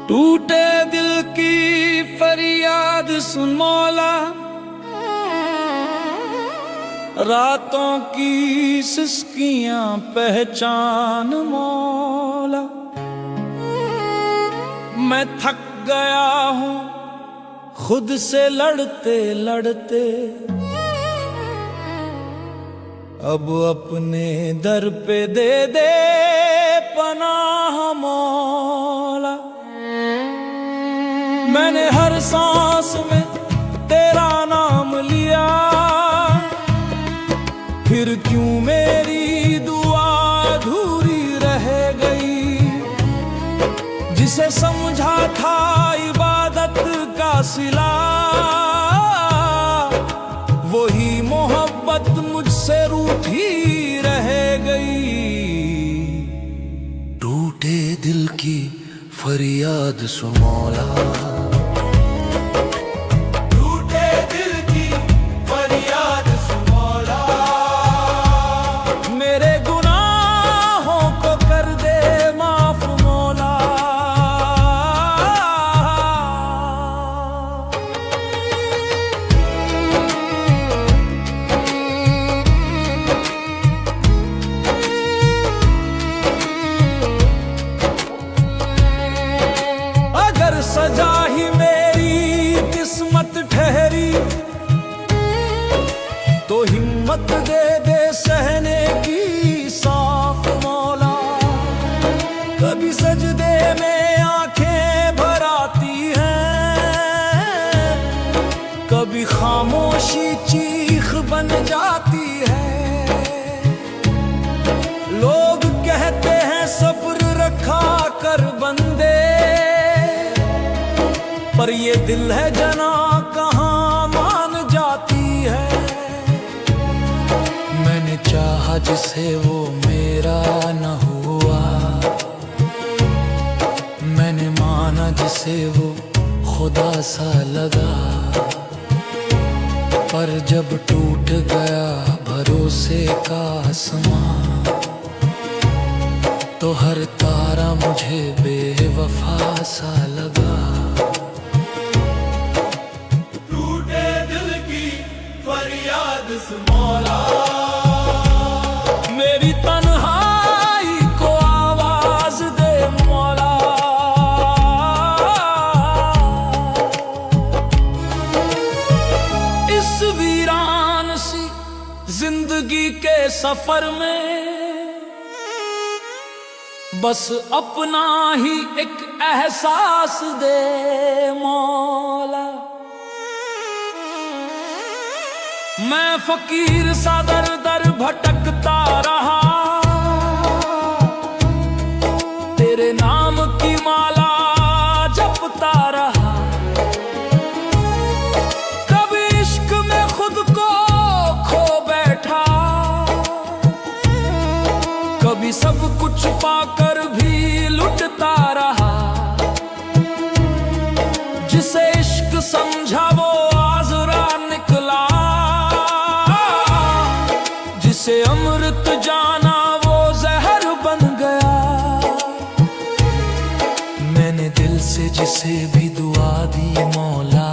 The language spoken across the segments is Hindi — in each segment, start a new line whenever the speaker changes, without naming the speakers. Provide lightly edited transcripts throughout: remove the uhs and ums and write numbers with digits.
टूटे दिल की फरियाद सुन मौला, रातों की सिसकियां पहचान मौला। मैं थक गया हूँ खुद से लड़ते लड़ते, अब अपने दर पे दे दे पनाह मौला। मैंने हर सांस में तेरा नाम लिया, फिर क्यों मेरी दुआ अधूरी रह गई। जिसे समझा था इबादत का सिला, वही मोहब्बत मुझसे रूठी रह गई।
टूटे दिल की फरियाद सुन मौला,
टूटे दिल की फरियाद सुन मौला। मेरे गुनाहों को कर दे माफ मौला। अगर सजा ही मेरी किस्मत ठहरी, तो हिम्मत दे दे सहने की साफ मौला। कभी सजदे में आंखें भर आती हैं, कभी खामोशी चीख बन जाती है। लोग कहते हैं सब्र रखा कर बंदे, पर ये दिल है जना कहाँ मान जाती है।
मैंने चाहा जिसे वो मेरा न हुआ, मैंने माना जिसे वो खुदा सा लगा। पर जब टूट गया भरोसे का आसमां, तो हर तारा मुझे बेवफा सा लगा।
मौला मेरी तन्हाई को आवाज दे मौला। इस वीरान सी जिंदगी के सफर में बस अपना ही एक एहसास दे मौला। मैं फकीर सा दर दर भटकता रहा, तेरे नाम की माला जपता रहा। कभी इश्क में खुद को खो बैठा, कभी सब कुछ पाकर भी लुटता रहा। जिसे इश्क समझा वो आजरा निकला, जिसे अमृत जाना वो जहर बन गया।
मैंने दिल से जिसे भी दुआ दी मौला,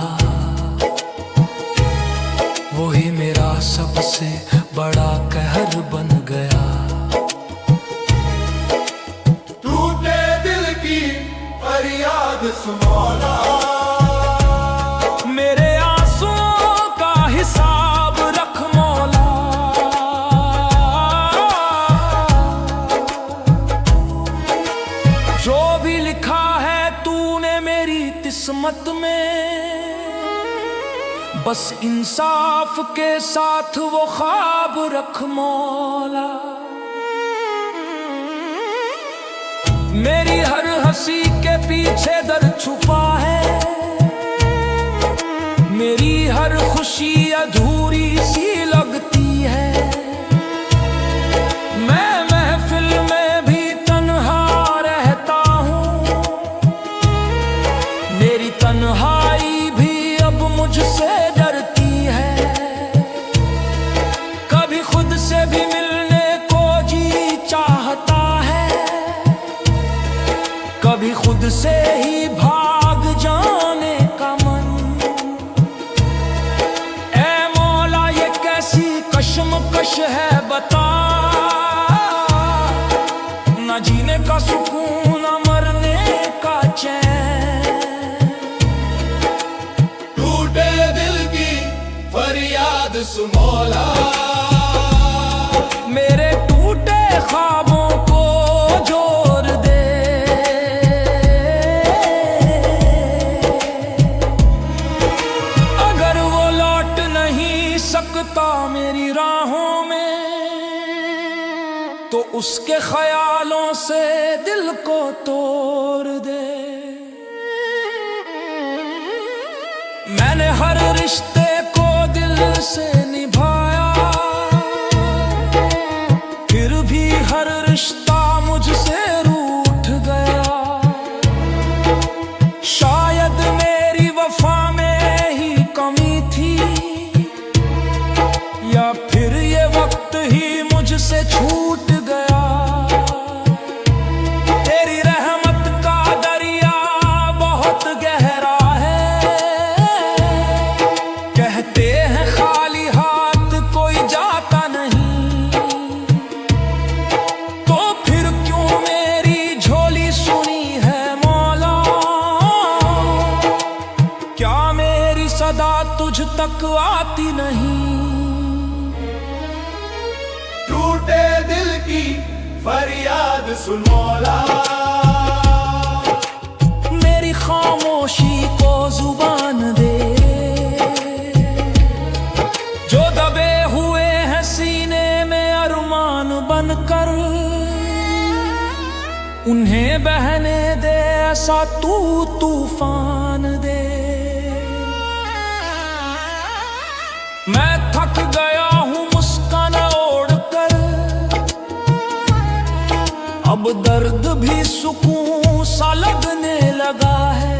वही मेरा सबसे बड़ा कहर बन गया।
टूटे दिल की फरियाद सुन मौला, मेरे आंसुओं का हिसाब रख मौला। जो भी लिखा है तूने मेरी किस्मत में, बस इंसाफ के साथ वो ख्वाब रख मौला। मेरी हर हंसी के पीछे दर्द छुपा है, मेरी हर खुशी अधूरी सी लगती है। मैं महफिल में भी तन्हा रहता हूँ, मेरी तन्हाई भी अब मुझसे डरती है। कभी खुद से भी मिलने को जी चाहता है, कभी खुद से ही वश है बता, न जीने का सुकून न मरने का चैन।
टूटे दिल की फरियाद सुन मौला,
मेरे टूटे ख्वाबों को जोड़ दे। अगर वो लौट नहीं सकता मेरी राहों में, तो उसके ख्यालों से दिल को तोड़ दे। मैंने हर रिश्ते को दिल से निभाया, फिर भी हर रिश्ता मुझसे रूठ गया। शायद मेरी वफा में ही कमी थी, या फिर ये वक्त ही मुझसे छूट गया। तेरी रहमत का दरिया बहुत गहरा है, कहते हैं खाली हाथ कोई जाता नहीं। तो फिर क्यों मेरी झोली सुनी है मौला, क्या मेरी सदा तुझ तक आती नहीं।
टूटे दिल की फरियाद सुन मौला,
मेरी खामोशी को जुबान दे। जो दबे हुए हैं सीने में अरमान बनकर, उन्हें बहने दे ऐसा तू तूफान दे। मैं थक गया हूँ मुस्कान ओढ़कर, अब दर्द भी सुकून सा लगने लगा है।